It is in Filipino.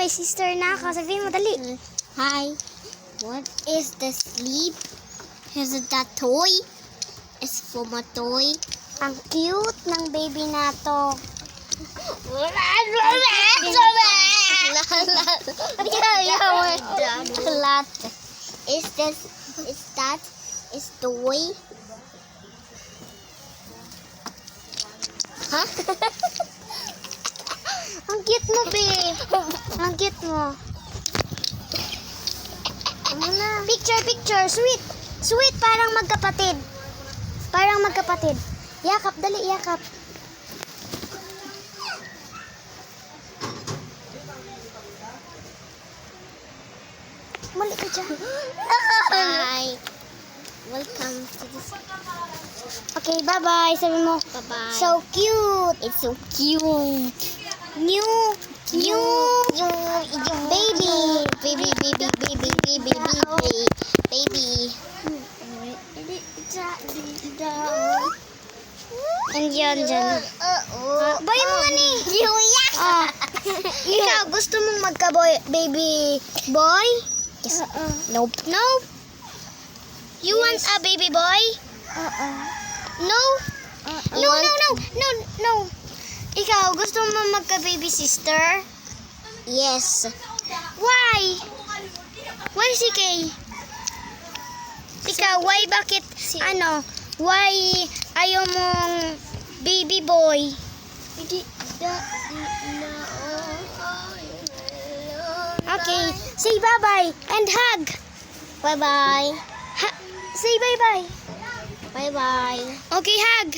may sister na ako. Sabihin mo, dali. Hi. What is the sleep? Here's that toy. It's for my toy. Ang cute ng baby na to. Is toy? Huh? Ang cute mo, be. Ang cute mo. Ano na? Picture. Sweet. Sweet, parang magkapatid. Parang magkapatid. Yakap, dali, yakap. Mali ka dyan. Hi. Welcome to this. Okay, bye-bye. Sabi mo, Bye-bye. so cute. It's so cute. New baby. Baby. And yan, dyan. Boy mo nga ni. Yuya. Oh. Ikaw, gusto mong magka-boy, baby boy? Yes. Nope. No? You want a baby boy? No? No. Ikaw, gusto mo magka-baby sister? Yes. Why? Why si Kay? Ikaw, why, bakit, why ayaw mong baby boy? Okay, say bye-bye and hug. Bye-bye. Say bye-bye. Bye-bye. Okay, hug.